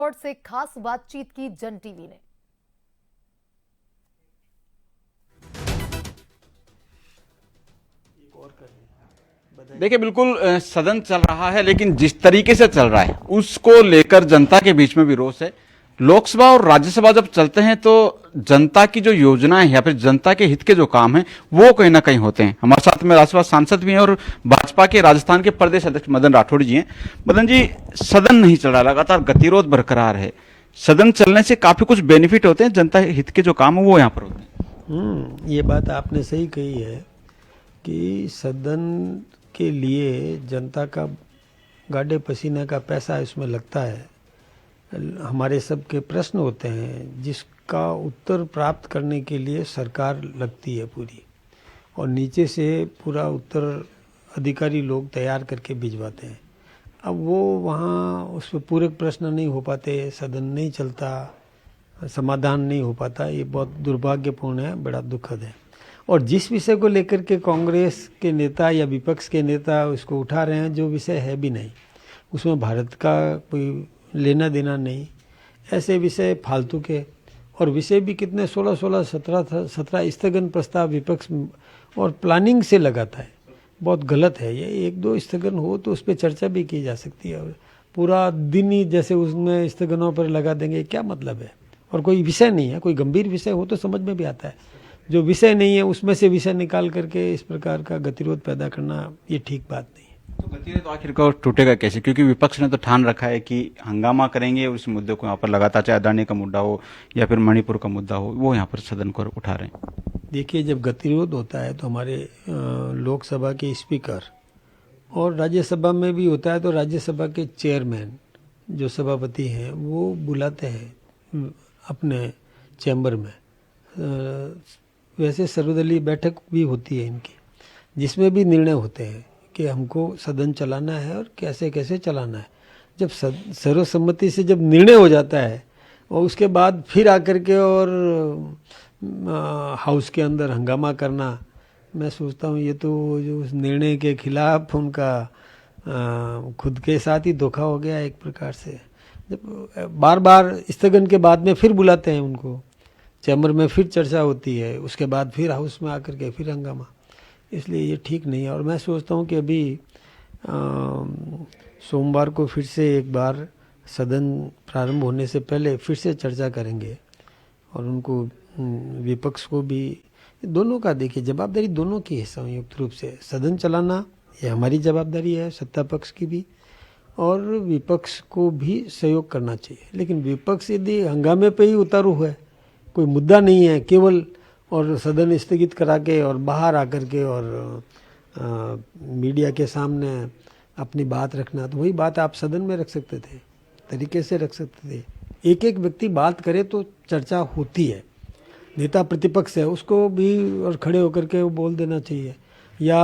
और से खास बातचीत की जन टीवी ने। देखिए बिल्कुल सदन चल रहा है, लेकिन जिस तरीके से चल रहा है उसको लेकर जनता के बीच में भी रोष है। लोकसभा और राज्यसभा जब चलते हैं तो जनता की जो योजनाएं हैं या फिर जनता के हित के जो काम हैं वो कहीं ना कहीं होते हैं। हमारे साथ में राज्यसभा सांसद भी हैं और भाजपा के राजस्थान के प्रदेश अध्यक्ष मदन राठौड़ जी हैं। मदन जी, सदन नहीं चल रहा, लगातार गतिरोध बरकरार है। सदन चलने से काफी कुछ बेनिफिट होते हैं, जनता हित के जो काम है वो यहाँ पर होते हैं। ये बात आपने सही कही है कि सदन के लिए जनता का गाढ़े पसीने का पैसा इसमें लगता है। हमारे सबके प्रश्न होते हैं जिसका उत्तर प्राप्त करने के लिए सरकार लगती है पूरी, और नीचे से पूरा उत्तर अधिकारी लोग तैयार करके भिजवाते हैं। अब वो वहाँ उस पर पूरे प्रश्न नहीं हो पाते, सदन नहीं चलता, समाधान नहीं हो पाता। ये बहुत दुर्भाग्यपूर्ण है, बड़ा दुखद है। और जिस विषय को लेकर के कांग्रेस के नेता या विपक्ष के नेता उसको उठा रहे हैं, जो विषय है भी नहीं, उसमें भारत का कोई लेना देना नहीं, ऐसे विषय फालतू के, और विषय भी कितने 16, 17 स्थगन प्रस्ताव विपक्ष और प्लानिंग से लगाता है। बहुत गलत है ये। 1-2 स्थगन हो तो उस पर चर्चा भी की जा सकती है, और पूरा दिन ही जैसे उसमें स्थगनों पर लगा देंगे, क्या मतलब है। और कोई विषय नहीं है, कोई गंभीर विषय हो तो समझ में भी आता है। जो विषय नहीं है उसमें से विषय निकाल करके इस प्रकार का गतिरोध पैदा करना, ये ठीक बात नहीं है। तो गतिरोध आखिरकार टूटेगा कैसे? क्योंकि विपक्ष ने तो ठान रखा है कि हंगामा करेंगे, उस मुद्दे को यहाँ पर लगातार, चाहे अडानी का मुद्दा हो या फिर मणिपुर का मुद्दा हो, वो यहाँ पर सदन को उठा रहे हैं। देखिए, जब गतिरोध होता है तो हमारे लोकसभा के स्पीकर, और राज्यसभा में भी होता है तो राज्यसभा के चेयरमैन जो सभापति हैं वो बुलाते हैं अपने चैम्बर में। वैसे सर्वदलीय बैठक भी होती है इनकी, जिसमें भी निर्णय होते हैं कि हमको सदन चलाना है और कैसे कैसे चलाना है। जब सर्वसम्मति से जब निर्णय हो जाता है और उसके बाद फिर आकर के और हाउस के अंदर हंगामा करना, मैं सोचता हूँ ये तो जो उस निर्णय के खिलाफ उनका खुद के साथ ही धोखा हो गया एक प्रकार से। जब बार बार स्थगन के बाद में फिर बुलाते हैं उनको चैम्बर में, फिर चर्चा होती है, उसके बाद फिर हाउस में आकर के फिर हंगामा, इसलिए ये ठीक नहीं है। और मैं सोचता हूँ कि अभी सोमवार को फिर से एक बार सदन प्रारंभ होने से पहले फिर से चर्चा करेंगे, और उनको विपक्ष को भी, दोनों का देखिए जवाबदारी दोनों की है संयुक्त रूप से। सदन चलाना ये हमारी जवाबदारी है, सत्ता पक्ष की भी, और विपक्ष को भी सहयोग करना चाहिए। लेकिन विपक्ष यदि हंगामे पे ही उतारू है, कोई मुद्दा नहीं है केवल, और सदन स्थगित करा के और बाहर आकर के और मीडिया के सामने अपनी बात रखना, तो वही बात आप सदन में रख सकते थे, तरीके से रख सकते थे। एक एक व्यक्ति बात करे तो चर्चा होती है। नेता प्रतिपक्ष है उसको भी और खड़े होकर के वो बोल देना चाहिए, या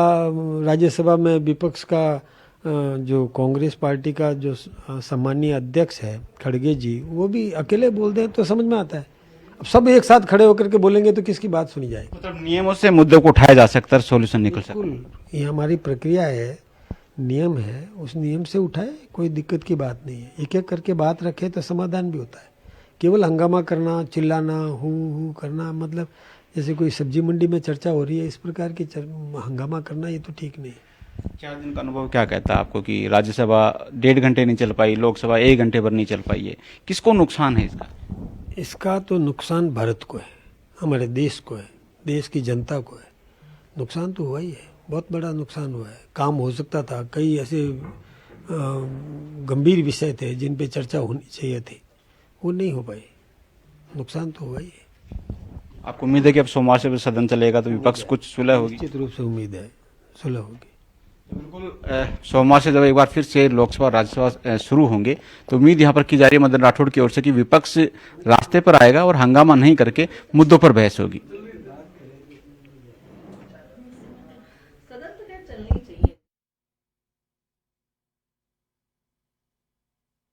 राज्यसभा में विपक्ष का जो कांग्रेस पार्टी का जो सम्मानीय अध्यक्ष है खड़गे जी, वो भी अकेले बोल दें तो समझ में आता है। अब सब एक साथ खड़े होकर के बोलेंगे तो किसकी बात सुनी जाएगी? मतलब नियमों से मुद्दों को उठाया जा सकता है, सोल्यूशन निकल सकता है। ये हमारी प्रक्रिया है, नियम है, उस नियम से उठाए, कोई दिक्कत की बात नहीं है। एक एक करके बात रखे तो समाधान भी होता है। केवल हंगामा करना, चिल्लाना, हु करना, मतलब जैसे कोई सब्जी मंडी में चर्चा हो रही है, इस प्रकार की हंगामा करना, ये तो ठीक नहीं है। 4 दिन का अनुभव क्या कहता है आपको कि राज्यसभा 1.5 घंटे नहीं चल पाई, लोकसभा 1 घंटे भर नहीं चल पाई है, किसको नुकसान है इसका? इसका तो नुकसान भारत को है, हमारे देश को है, देश की जनता को है। नुकसान तो हुआ ही है, बहुत बड़ा नुकसान हुआ है। काम हो सकता था, कई ऐसे गंभीर विषय थे जिन पे चर्चा होनी चाहिए थी, वो नहीं हो पाई। नुकसान तो हुआ ही है। आपको उम्मीद है कि अब सोमवार से सदन चलेगा तो विपक्ष कुछ सुलह होगी? निश्चित रूप से उम्मीद है सुलह होगी। बिल्कुल, सोमवार से जब एक बार फिर से लोकसभा और राज्यसभा शुरू होंगे तो उम्मीद यहाँ पर की जा रही है मदन राठौड़ की ओर से कि विपक्ष रास्ते पर आएगा और हंगामा नहीं करके मुद्दों पर बहस होगी।